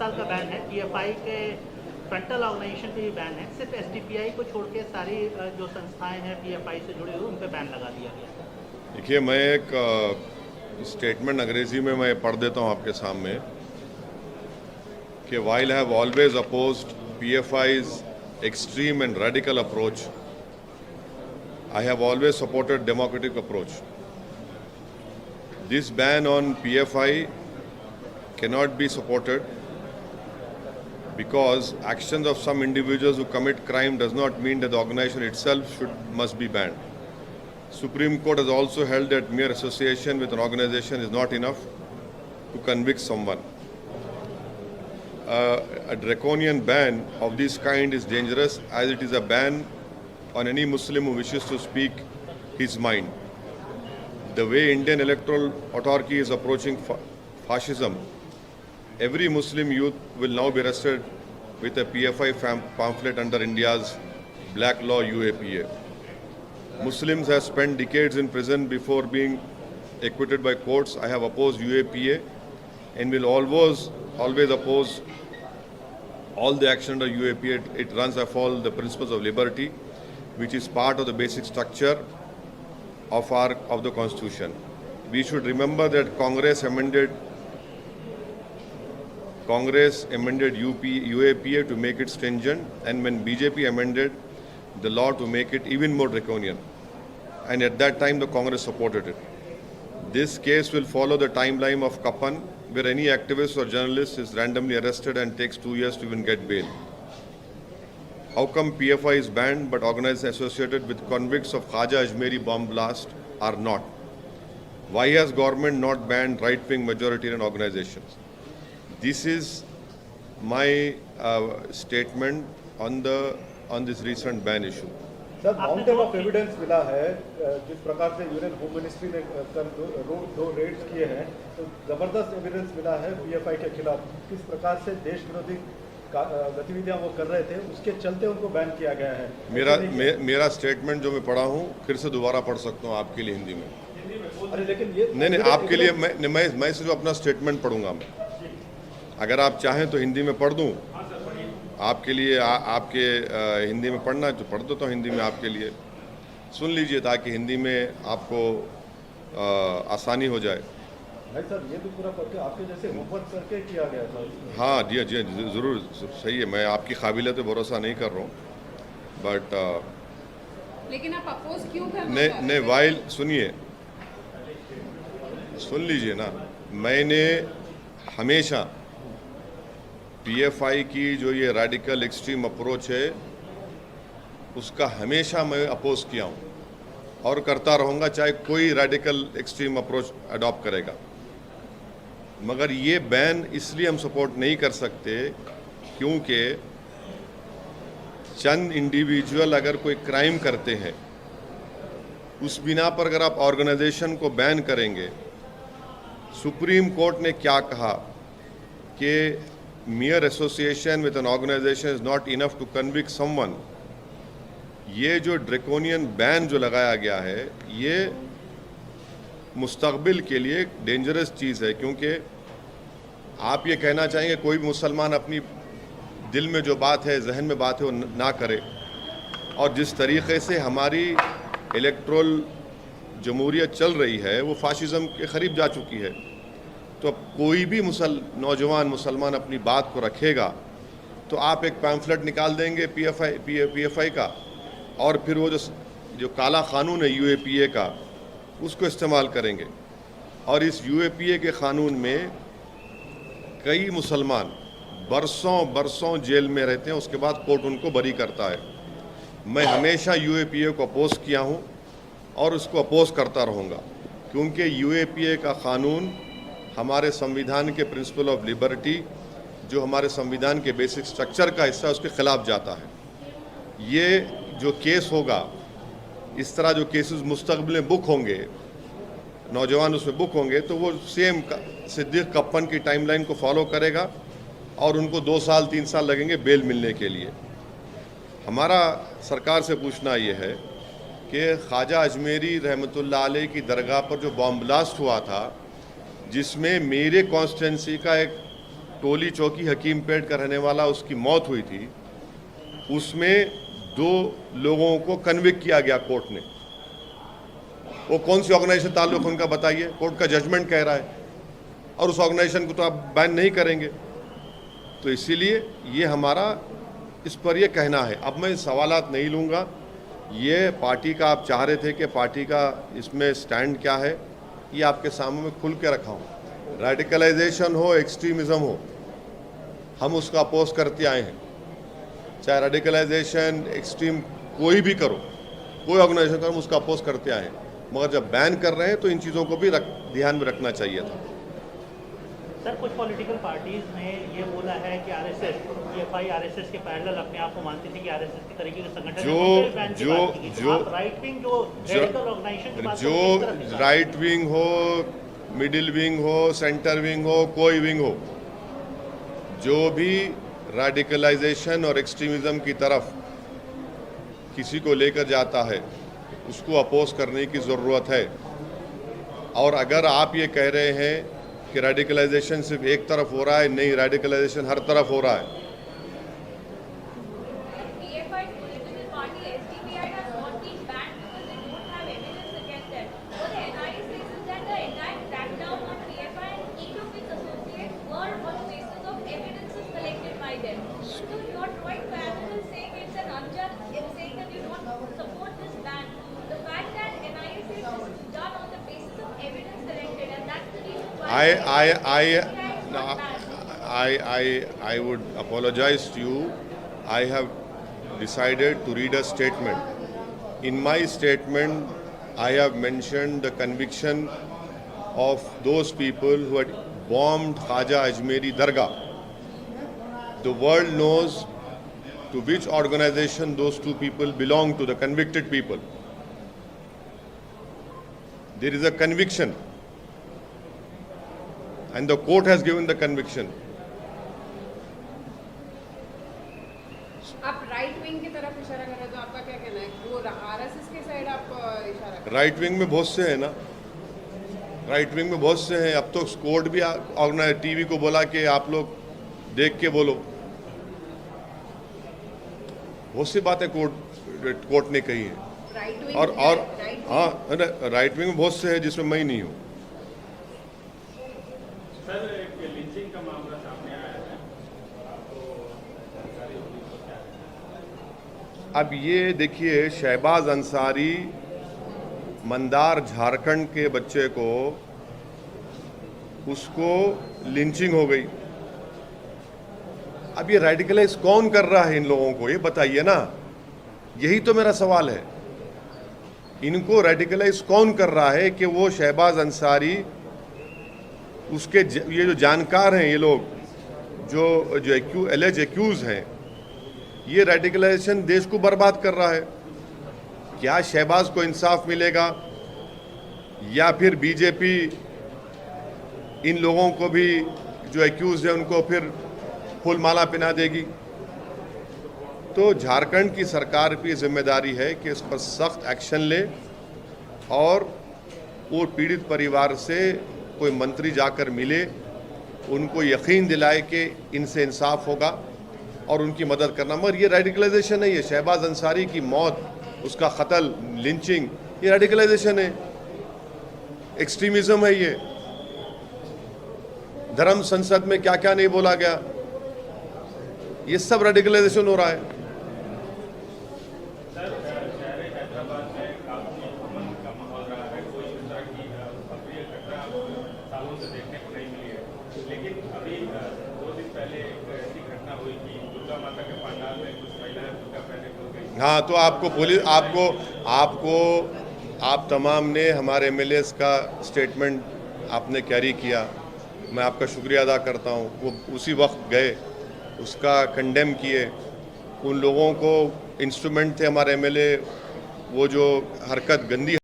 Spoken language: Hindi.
साल का बैन है, पीएफआई के फ्रंटल ऑर्गेनाइजेशन पे भी बैन है, सिर्फ एसडीपीआई को छोड़ के सारी जो संस्थाएं हैं पीएफआई से जुड़ी हुई उन पे बैन लगा दिया गया। देखिए, मैं एक स्टेटमेंट अंग्रेजी में मैं पढ़ देता हूं आपके सामने कि while I have always opposed PFI's extreme and radical approach, I have always supported democratic approach. This ban on PFI cannot be supported because actions of some individuals who commit crime does not mean that the organization itself must be banned. Supreme Court has also held that mere association with an organization is not enough to convict someone. A draconian ban of this kind is dangerous as it is a ban on any Muslim who wishes to speak his mind. The way Indian electoral autarky is approaching fascism, every Muslim youth will now be arrested with a PFI pamphlet under India's black law UAPA. Muslims have spent decades in prison before being acquitted by courts. I have opposed UAPA and will always oppose all the action under UAPA. It runs afoul the principles of liberty, which is part of the basic structure of the Constitution. We should remember that Congress amended UAPA to make it stringent, and when BJP amended the law to make it even more draconian, and at that time the Congress supported it. This case will follow the timeline of Kapan, where any activist or journalist is randomly arrested and takes 2 years to even get bail. How come PFI is banned but organizations associated with convicts of Khaja Ajmeri bomb blast are not? Why has government not banned right-wing majoritarian organizations? This is my statement on this recent ban issue. Sir, mountain of evidence मिला है। जिस प्रकार से यूनियन होम मिनिस्ट्री ने दो रेड्स किए हैं, तो जबरदस्त एविडेंस मिला है पीएफआई के खिलाफ। किस प्रकार से देश विरोधी गतिविधियां वो कर रहे थे, उसके चलते उनको बैन किया गया है। मेरा स्टेटमेंट जो मैं पढ़ा हूँ फिर से दोबारा पढ़ सकता हूँ आपके लिए हिंदी में। अरे लेकिन ये नहीं, आपके लिए मैं सिर्फ अपना स्टेटमेंट पढ़ूंगा। मैं अगर आप चाहें तो हिंदी में पढ़ दूं आपके लिए। आपके हिंदी में पढ़ना है तो पढ़ देता हूँ हिंदी में आपके लिए। सुन लीजिए ताकि हिंदी में आपको आसानी हो जाए। भाई सर, ये तो पूरा करके आपके जैसे होमवर्क करके किया गया था। हाँ जी, ज़रूर सही है। मैं आपकी काबिलियत पे भरोसा नहीं कर रहा हूँ, बट लेकिन आप अपोज क्यों कर रहे हैं? नहीं, वाइल सुनिए, सुन लीजिए ना। मैंने हमेशा पीएफआई की जो ये रेडिकल एक्सट्रीम अप्रोच है उसका हमेशा मैं अपोज किया हूँ और करता रहूँगा, चाहे कोई रेडिकल एक्सट्रीम अप्रोच अडॉप्ट करेगा। मगर ये बैन इसलिए हम सपोर्ट नहीं कर सकते क्योंकि चंद इंडिविजुअल अगर कोई क्राइम करते हैं उस बिना पर अगर आप ऑर्गेनाइजेशन को बैन करेंगे। सुप्रीम कोर्ट ने क्या कहा कि mere association with an organization is not enough to convict someone। ये जो ड्रैकोनियन बैन जो लगाया गया है ये मुस्तकबिल के लिए एक डेंजरस चीज़ है, क्योंकि आप ये कहना चाहेंगे कोई भी मुसलमान अपनी दिल में जो बात है, जहन में बात है वो ना करे। और जिस तरीक़े से हमारी इलेक्ट्रल जमहूरियत चल रही है वो फाशिज़म के करीब जा चुकी है। तो कोई भी नौजवान मुसलमान अपनी बात को रखेगा तो आप एक पैम्फलेट निकाल देंगे पीएफआई का, और फिर वो जो काला कानून है यूएपीए का उसको इस्तेमाल करेंगे। और इस यूएपीए के कानून में कई मुसलमान बरसों जेल में रहते हैं, उसके बाद कोर्ट उनको बरी करता है। मैं हमेशा यूएपीए को अपोज किया हूँ और उसको अपोज करता रहूँगा, क्योंकि यूएपीए का कानून हमारे संविधान के प्रिंसिपल ऑफ लिबर्टी, जो हमारे संविधान के बेसिक स्ट्रक्चर का हिस्सा, उसके खिलाफ जाता है। ये जो केस होगा, इस तरह जो केसेस मुस्तकबिल में बुक होंगे, नौजवान उसमें बुक होंगे, तो वो सेम सिद्दीक कप्पन की टाइमलाइन को फॉलो करेगा और उनको 2 साल 3 साल लगेंगे बेल मिलने के लिए। हमारा सरकार से पूछना ये है कि ख्वाजा अजमेरी रहमतुल्लाह अलैह की दरगाह पर जो बॉम्ब ब्लास्ट हुआ था, जिसमें मेरे कॉन्स्टिट्यूंसी का एक टोली चौकी हकीमपेट का रहने वाला, उसकी मौत हुई थी, उसमें 2 लोगों को कन्विक्ट किया गया कोर्ट ने। वो कौन सी ऑर्गेनाइजेशन ताल्लुक उनका बताइए, कोर्ट का जजमेंट कह रहा है, और उस ऑर्गेनाइजेशन को तो आप बैन नहीं करेंगे। तो इसीलिए ये हमारा इस पर ये कहना है। अब मैं सवालात नहीं लूँगा, ये पार्टी का आप चाह रहे थे कि पार्टी का इसमें स्टैंड क्या है, ये आपके सामने में खुल के रखा हूँ। रेडिकलाइजेशन हो, एक्सट्रीमिज़म हो, हम उसका अपोज करते आए हैं। चाहे रेडिकलाइजेशन, एक्सट्रीम कोई भी करो, कोई ऑर्गेनाइजेशन करो, हम उसका अपोज करते आए हैं। मगर जब बैन कर रहे हैं तो इन चीज़ों को भी ध्यान में रखना चाहिए था। सर, कुछ पॉलिटिकल पार्टीज ने ये बोला है कि आरएसएस, पीएफआई आरएसएस के पैरेलल अपने आप को मानती थी कि आरएसएस के तरीके के संगठन राइट विंग जो राइट विंग हो, मिडिल विंग हो, सेंटर विंग हो, कोई विंग हो, जो भी रेडिकलाइजेशन और एक्सट्रीमिज्म की तरफ किसी को लेकर जाता है, उसको अपोज करने की ज़रूरत है। और अगर आप ये कह रहे हैं कि रेडिकलाइजेशन सिर्फ एक तरफ हो रहा है, नहीं, रेडिकलाइजेशन हर तरफ हो रहा है। I would apologize to you. I have decided to read a statement. In my statement, I have mentioned the conviction of those people who had bombed Khaja Ajmeri Dargah. The world knows to which organization those 2 people belong to, the convicted people. There is a conviction, and the court has given the conviction. आप राइट विंग की तरफ इशारा कर रहे हैं, तो आपका क्या कहना है? वो आरएसएस के साइड आप इशारा कर रहे हैं? राइट विंग में बहुत से हैं ना, राइट विंग में बहुत से हैं। अब तो कोर्ट भी ऑर्गेनाइज टीवी को बोला कि आप लोग देख के बोलो। बहुत सी बातें कोर्ट ने कही है। और हाँ, राइट विंग में बहुत से हैं जिसमें मैं ही नहीं हूँ। सर, एक लिंचिंग का मामला सामने आया है, आपको जानकारी होगी तो क्या है? अब ये देखिए, शहबाज अंसारी, मंदार झारखंड के बच्चे को, उसको लिंचिंग हो गई। अब ये रेडिकलाइज कौन कर रहा है इन लोगों को, ये बताइए ना। यही तो मेरा सवाल है, इनको रेडिकलाइज कौन कर रहा है कि वो शहबाज अंसारी, उसके ये जो जानकार हैं, ये लोग जो एलेज एक्यूज हैं, ये रेडिकलाइजेशन देश को बर्बाद कर रहा है। क्या शहबाज को इंसाफ मिलेगा, या फिर बीजेपी इन लोगों को भी जो एक्यूज हैं उनको फिर फूल माला पहना देगी? तो झारखंड की सरकार की जिम्मेदारी है कि इस पर सख्त एक्शन ले, और वो पीड़ित परिवार से कोई मंत्री जाकर मिले, उनको यकीन दिलाए कि इनसे इंसाफ होगा और उनकी मदद करना। मगर ये रेडिकलाइजेशन है, ये शहबाज अंसारी की मौत, उसका कत्ल, लिंचिंग, ये रेडिकलाइजेशन है, एक्सट्रीमिज्म है। ये धर्म संसद में क्या क्या नहीं बोला गया, ये सब रेडिकलाइजेशन हो रहा है। हाँ, तो आपको पुलिस आप तमाम ने हमारे एमएलएस का स्टेटमेंट आपने कैरी किया, मैं आपका शुक्रिया अदा करता हूँ। वो उसी वक्त गए, उसका कंडेम किए। उन लोगों को इंस्ट्रूमेंट थे हमारे एमएलए, वो जो हरकत, गंदी